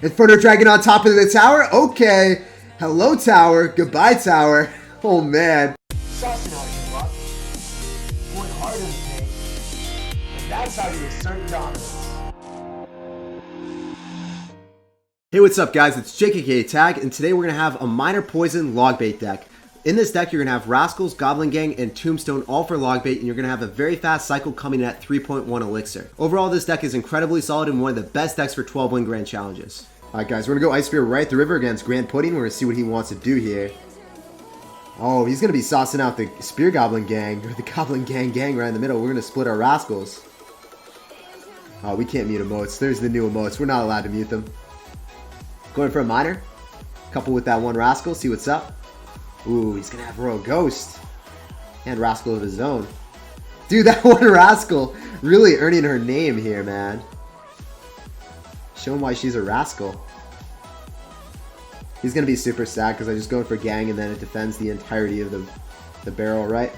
Inferno Dragon on top of the tower? Okay. Hello, tower. Goodbye, tower. Oh, man. Saucing out your luck. Going hard in the paint. And that's how you assert dominance. Hey, what's up, guys? It's SirTagCR, and today we're going to have a Minor Poison Logbait deck. In this deck, you're going to have Rascals, Goblin Gang, and Tombstone all for Logbait, and you're going to have a very fast cycle coming in at 3.1 Elixir. Overall, this deck is incredibly solid and one of the best decks for 12-win Grand Challenges. Alright, guys, we're going to go Ice Spear right at the river against Grand Pudding. We're going to see what he wants to do here. Oh, he's going to be saucing out the Spear Goblin Gang, or the Goblin Gang right in the middle. We're going to split our Rascals. Oh, we can't mute emotes. There's the new emotes. We're not allowed to mute them. Going for a Miner. Couple with that one Rascal. See what's up. Ooh, he's going to have Royal Ghost. And Rascal of his own. Dude, that one Rascal really earning her name here, man. Showing why she's a Rascal. He's going to be super sad because I just go in for Gang and then it defends the entirety of the barrel, right?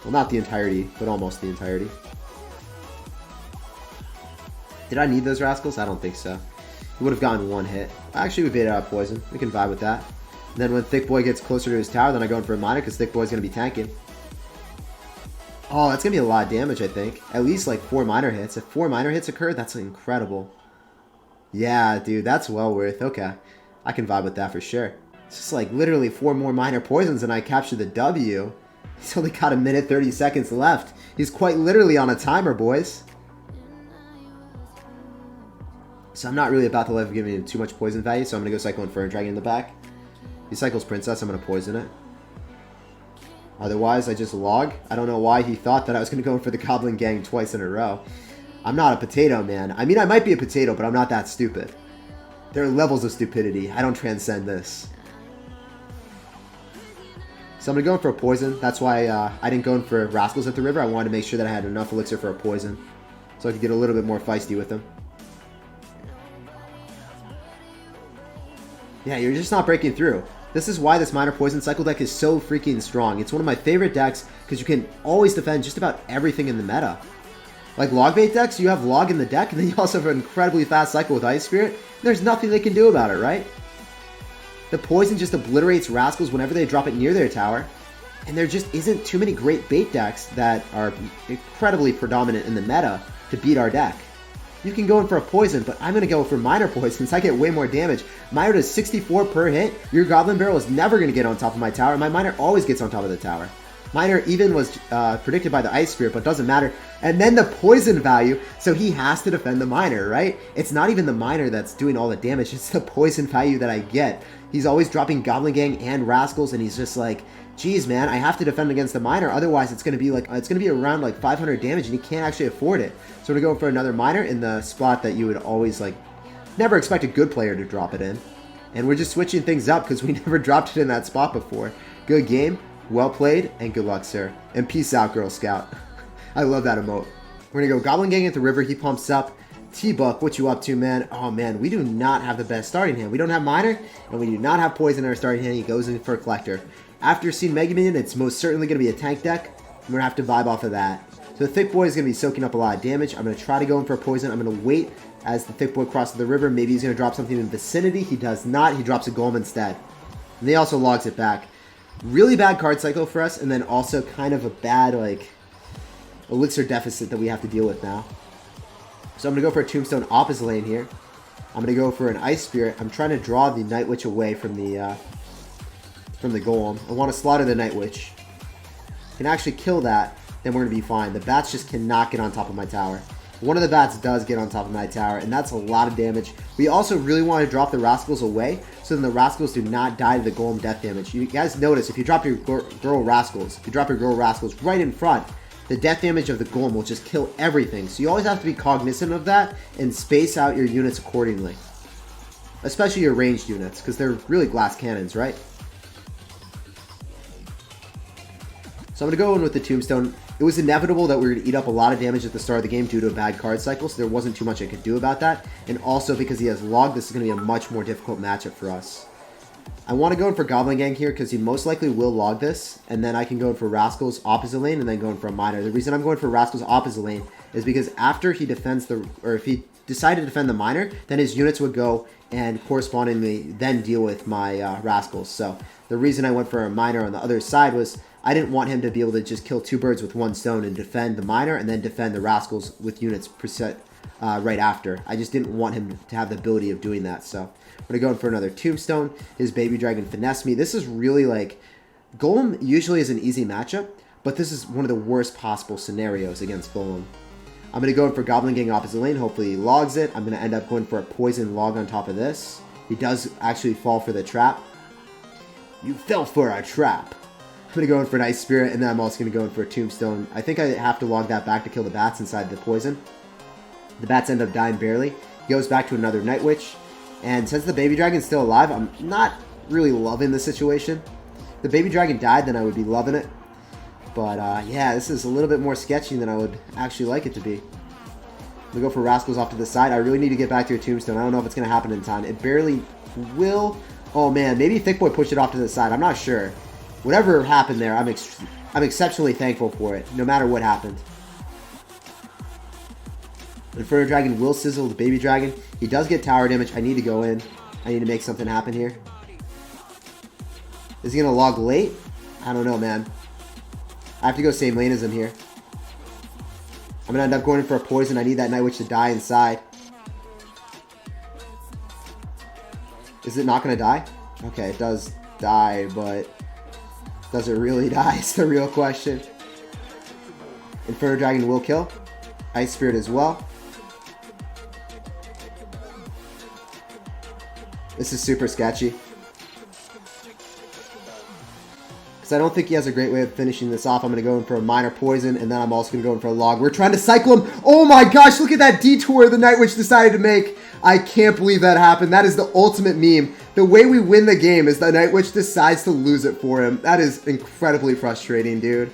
Well, not the entirety, but almost the entirety. Did I need those Rascals? I don't think so. He would have gotten one hit. Actually, we baited out Poison. We can vibe with that. And then when Thick Boy gets closer to his tower, then I go in for a Miner because Thick Boy's going to be tanking. Oh, that's going to be a lot of damage, I think. At least like 4 Miner hits. If 4 Miner hits occur, that's incredible. Yeah, dude, that's well worth. Okay. I can vibe with that for sure. It's just like literally 4 more Minor Poisons and I capture the W. He's only got 1 minute 30 seconds left. He's quite literally on a timer, boys. So I'm not really about to let him give me too much poison value, so I'm going to go cycle Inferno Dragon in the back. He cycles Princess, I'm going to poison it. Otherwise, I just log. I don't know why he thought that I was going to go in for the Goblin Gang twice in a row. I'm not a potato, man. I mean, I might be a potato, but I'm not that stupid. There are levels of stupidity. I don't transcend this. So I'm going to go in for a poison. That's why I didn't go in for Rascals at the river. I wanted to make sure that I had enough elixir for a poison, so I could get a little bit more feisty with him. Yeah, you're just not breaking through. This is why this Minor Poison cycle deck is so freaking strong. It's one of my favorite decks because you can always defend just about everything in the meta. Like Logbait decks, you have Log in the deck, and then you also have an incredibly fast cycle with Ice Spirit. There's nothing they can do about it, right? The Poison just obliterates Rascals whenever they drop it near their tower. And there just isn't too many great bait decks that are incredibly predominant in the meta to beat our deck. You can go in for a poison, but I'm going to go for Minor Poisons. I get way more damage. Miner does 64 per hit. Your Goblin Barrel is never going to get on top of my tower. My Miner always gets on top of the tower. Miner even was predicted by the Ice Spirit, but doesn't matter. And then the poison value, so he has to defend the Miner, right? It's not even the Miner that's doing all the damage. It's the poison value that I get. He's always dropping Goblin Gang and Rascals, and he's just like, geez, man, I have to defend against the Miner. Otherwise, it's going to be like around like 500 damage, and he can't actually afford it. So we're going for another Miner in the spot that you would always like never expect a good player to drop it in. And we're just switching things up because we never dropped it in that spot before. Good game, well played, and good luck, sir. And peace out, Girl Scout. I love that emote. We're going to go Goblin Gang at the river. He pumps up. T-Buck, what you up to, man? Oh, man, we do not have the best starting hand. We don't have Miner, and we do not have Poison in our starting hand. He goes in for a Collector. After seeing Mega Minion, it's most certainly going to be a tank deck. I'm going to have to vibe off of that. So the Thick Boy is going to be soaking up a lot of damage. I'm going to try to go in for a Poison. I'm going to wait as the Thick Boy crosses the river. Maybe he's going to drop something in vicinity. He does not. He drops a Golem instead. And he also logs it back. Really bad card cycle for us, and then also kind of a bad, like, elixir deficit that we have to deal with now. So I'm going to go for a Tombstone opposite lane here. I'm going to go for an Ice Spirit. I'm trying to draw the Night Witch away from the Golem. I want to slaughter the Night Witch. Can actually kill that, then we're going to be fine. The bats just cannot get on top of my tower. One of the bats does get on top of my tower, and that's a lot of damage. We also really want to drop the Rascals away, so then the Rascals do not die to the Golem death damage. You guys notice, if you drop your girl Rascals right in front, the death damage of the Golem will just kill everything. So you always have to be cognizant of that and space out your units accordingly. Especially your ranged units, because they're really glass cannons, right? So I'm going to go in with the Tombstone. It was inevitable that we were going to eat up a lot of damage at the start of the game due to a bad card cycle, so there wasn't too much I could do about that. And also because he has Log, this is going to be a much more difficult matchup for us. I want to go in for Goblin Gang here because he most likely will log this, and then I can go in for Rascals opposite lane and then go in for a Miner. The reason I'm going for Rascals opposite lane is because after he defends the, or if he decide to defend the miner, then his units would go and correspondingly then deal with my rascals. So the reason I went for a miner on the other side was I didn't want him to be able to just kill 2 birds with 1 stone and defend the miner and then defend the rascals with units preset right after. I just didn't want him to have the ability of doing that. So I'm going to go in for another tombstone. His baby dragon finessed me. This is really like... Golem usually is an easy matchup, but this is one of the worst possible scenarios against Golem. I'm going to go in for Goblin Gang opposite lane. Hopefully he logs it. I'm going to end up going for a poison log on top of this. He does actually fall for the trap. You fell for a trap. I'm going to go in for an Ice Spirit, and then I'm also going to go in for a Tombstone. I think I have to log that back to kill the bats inside the poison. The bats end up dying barely. He goes back to another Night Witch. And since the baby dragon's still alive, I'm not really loving the situation. If the baby dragon died, then I would be loving it. But, yeah, this is a little bit more sketchy than I would actually like it to be. We go for Rascals off to the side. I really need to get back to a Tombstone. I don't know if it's going to happen in time. It barely will. Oh, man. Maybe Thick Boy pushed it off to the side. I'm not sure. Whatever happened there, I'm exceptionally thankful for it, no matter what happened. Inferno Dragon will sizzle the baby dragon. He does get tower damage. I need to go in. I need to make something happen here. Is he going to log late? I don't know, man. I have to go same lane as him here. I'm going to end up going in for a poison. I need that Night Witch to die inside. Is it not going to die? Okay, it does die, but does it really die? It's the real question. Inferno Dragon will kill. Ice Spirit as well. This is super sketchy. Because I don't think he has a great way of finishing this off. I'm going to go in for a minor poison, and then I'm also going to go in for a log. We're trying to cycle him. Oh my gosh, look at that detour the Night Witch decided to make. I can't believe that happened. That is the ultimate meme. The way we win the game is the Night Witch decides to lose it for him. That is incredibly frustrating, dude.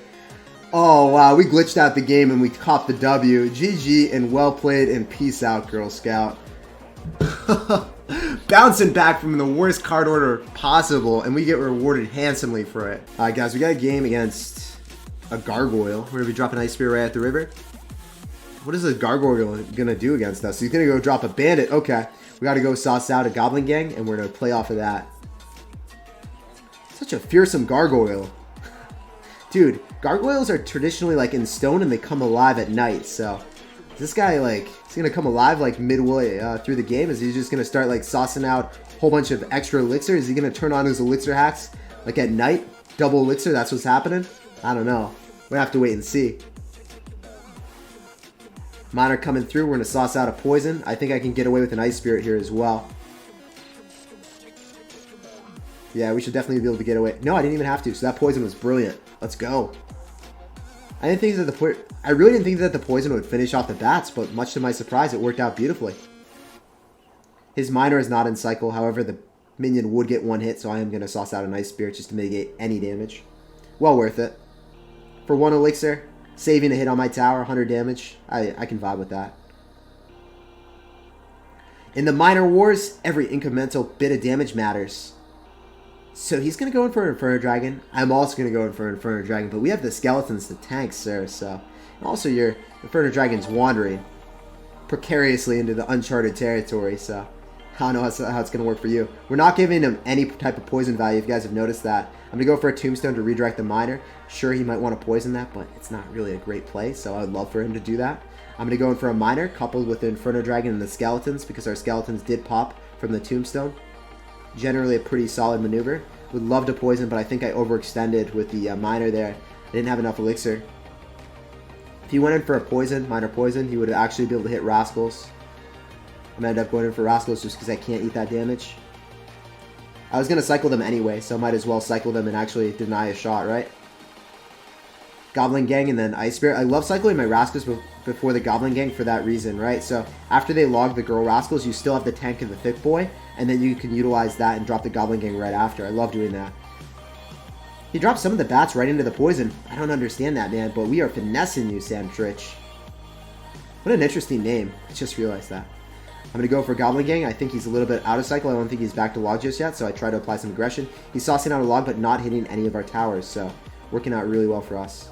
Oh, wow. We glitched out the game and we caught the W. GG and well played and peace out, Girl Scout. Bouncing back from the worst card order possible, and we get rewarded handsomely for it. Alright, guys, we got a game against a Gargoyle. We're going to be dropping Ice Spear right at the river. What is a Gargoyle going to do against us? He's going to go drop a Bandit. Okay. We got to go sauce out a Goblin Gang, and we're going to play off of that. Such a fearsome Gargoyle. Dude, Gargoyles are traditionally like in stone, and they come alive at night, so... This guy, like, is going to come alive, like, midway through the game? Is he just going to start, like, saucing out a whole bunch of extra elixir? Is he going to turn on his elixir hacks, like, at night? Double elixir, that's what's happening? I don't know. We're going to have to wait and see. Miner coming through. We're going to sauce out a poison. I think I can get away with an Ice Spirit here as well. Yeah, we should definitely be able to get away. No, I didn't even have to, so that poison was brilliant. Let's go. I really didn't think that the poison would finish off the bats, but much to my surprise, it worked out beautifully. His miner is not in cycle, however, the minion would get one hit, so I am going to sauce out a Nice Spirit just to mitigate any damage. Well worth it. For 1 elixir, saving a hit on my tower, 100 damage, I can vibe with that. In the Minor Wars, every incremental bit of damage matters. So he's going to go in for an Inferno Dragon. I'm also going to go in for an Inferno Dragon, but we have the skeletons to tank, sir, so... And also, your Inferno Dragon's wandering precariously into the uncharted territory, so... I don't know how it's going to work for you. We're not giving him any type of poison value, if you guys have noticed that. I'm going to go for a Tombstone to redirect the Miner. Sure, he might want to poison that, but it's not really a great play, so I would love for him to do that. I'm going to go in for a Miner, coupled with the Inferno Dragon and the Skeletons, because our Skeletons did pop from the Tombstone. Generally a pretty solid maneuver. Would love to poison, but I think I overextended with the Miner there. I didn't have enough elixir. If he went in for a poison, Minor poison, he would actually be able to hit Rascals. I'm going to end up going in for Rascals just because I can't eat that damage. I was going to cycle them anyway, so I might as well cycle them and actually deny a shot, right? Goblin Gang and then Ice Spirit. I love cycling my Rascals before the Goblin Gang for that reason, right? So after they log the Girl Rascals, you still have the tank and the Thick Boy, and then you can utilize that and drop the Goblin Gang right after. I love doing that. He dropped some of the bats right into the poison. I don't understand that, man, but we are finessing you, Sam Trich. What an interesting name. I just realized that. I'm going to go for Goblin Gang. I think he's a little bit out of cycle. I don't think he's back to log just yet, so I try to apply some aggression. He's saucing out a log, but not hitting any of our towers, so working out really well for us.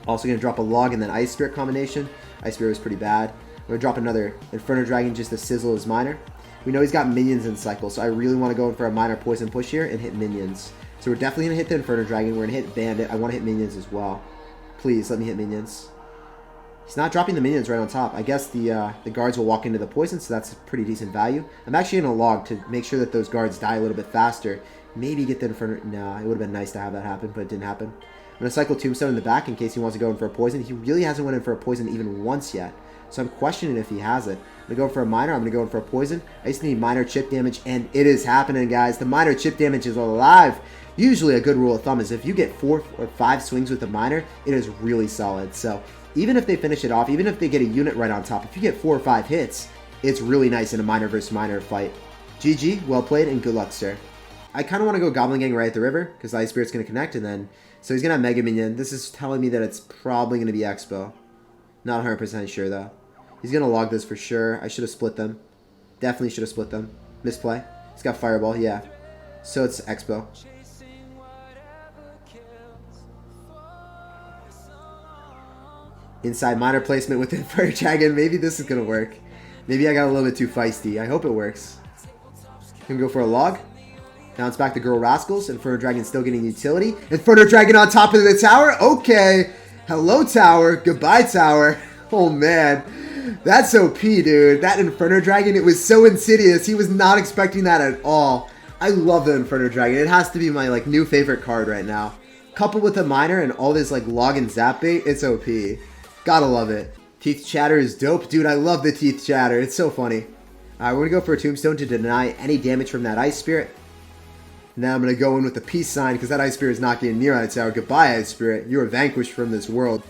Also going to drop a log and then Ice Spirit combination. Ice Spirit was pretty bad. I'm going to drop another Inferno Dragon just to sizzle his miner. We know he's got minions in cycle, so I really want to go in for a miner poison push here and hit minions. So we're definitely going to hit the Inferno Dragon. We're going to hit Bandit. I want to hit minions as well. Please, let me hit minions. He's not dropping the minions right on top. I guess the guards will walk into the poison, so that's a pretty decent value. I'm actually going to log to make sure that those guards die a little bit faster. Maybe get the Inferno... Nah, it would have been nice to have that happen, but it didn't happen. I'm going to cycle Tombstone in the back in case he wants to go in for a poison. He really hasn't went in for a poison even once yet. So I'm questioning if he has it. I'm going to go for a miner. I'm going to go in for a poison. I just need miner chip damage, and it is happening, guys. The miner chip damage is alive. Usually a good rule of thumb is if you get 4 or 5 swings with a miner, it is really solid. So even if they finish it off, even if they get a unit right on top, if you get 4 or 5 hits, it's really nice in a miner versus miner fight. GG, well played, and good luck, sir. I kind of want to go Goblin Gang right at the river, because the Ice Spirit's going to connect, and then... So he's going to have Mega Minion. This is telling me that it's probably going to be Expo. Not 100% sure, though. He's going to log this for sure. I should have split them. Definitely should have split them. Misplay. He's got Fireball, yeah. So it's Expo. Inside miner placement with Inferno Dragon. Maybe this is going to work. Maybe I got a little bit too feisty. I hope it works. Gonna go for a log. Now it's back to Girl Rascals. Inferno Dragon still getting utility. Inferno Dragon on top of the tower. Okay. Hello, tower. Goodbye, tower. Oh, man. That's OP, dude. That Inferno Dragon, it was so insidious. He was not expecting that at all. I love the Inferno Dragon. It has to be my like new favorite card right now. Coupled with a miner and all this like log and zap bait, it's OP. Gotta love it. Teeth Chatter is dope. Dude, I love the Teeth Chatter. It's so funny. Alright, we're going to go for a Tombstone to deny any damage from that Ice Spirit. Now I'm going to go in with the peace sign because that Ice Spirit is not getting near our tower. Goodbye, Ice Spirit. You are vanquished from this world.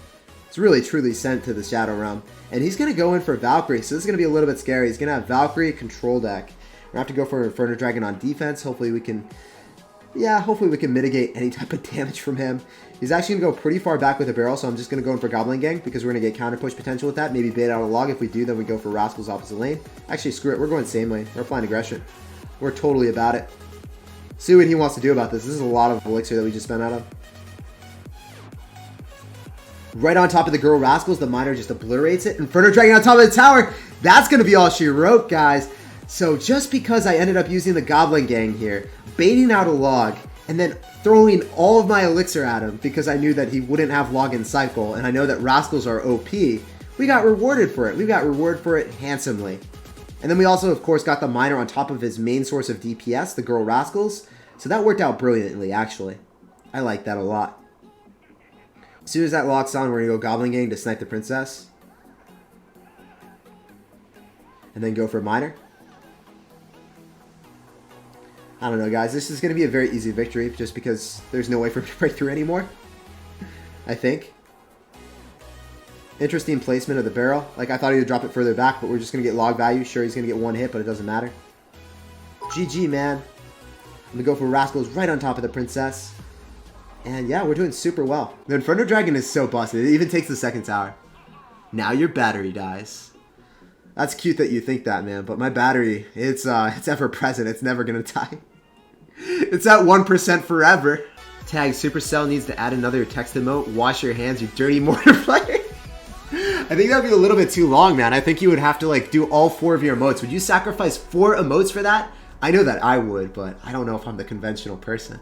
It's really truly sent to the Shadow Realm. And he's going to go in for Valkyrie, so this is going to be a little bit scary. He's going to have Valkyrie control deck. We're going to have to go for an Inferno Dragon on defense. Hopefully we can... Yeah, hopefully we can mitigate any type of damage from him. He's actually going to go pretty far back with a barrel, so I'm just going to go in for Goblin Gang because we're going to get counter push potential with that. Maybe bait out a log. If we do, then we go for Rascals opposite lane. Actually, screw it. We're going same lane. We're applying aggression. We're totally about it. See what he wants to do about this. This is a lot of elixir that we just spent out of. Right on top of the Girl Rascals, the miner just obliterates it. Inferno Dragon on top of the tower. That's going to be all she wrote, guys. So just because I ended up using the Goblin Gang here, baiting out a log, and then throwing all of my elixir at him because I knew that he wouldn't have log in cycle, and I know that Rascals are OP, we got rewarded for it. We got rewarded for it handsomely. And then we also, of course, got the miner on top of his main source of DPS, the Girl Rascals. So that worked out brilliantly, actually. I like that a lot. As soon as that locks on, we're going to go Goblin Gang to snipe the princess. And then go for miner. I don't know, guys. This is going to be a very easy victory just because there's no way for him to break through anymore. I think. Interesting placement of the barrel. Like, I thought he would drop it further back, but we're just going to get log value. Sure, he's going to get one hit, but it doesn't matter. GG, man. I'm going to go for Rascals right on top of the princess. And yeah, we're doing super well. The Inferno Dragon is so busted. It even takes the second tower. Now your battery dies. That's cute that you think that, man. But my battery, it's ever present. It's never going to die. It's at 1% forever. Tag Supercell needs to add another text emote. Wash your hands, you dirty mortar player. I think that'd be a little bit too long, man. I think you would have to like do all 4 of your emotes. Would you sacrifice 4 emotes for that? I know that I would, but I don't know if I'm the conventional person.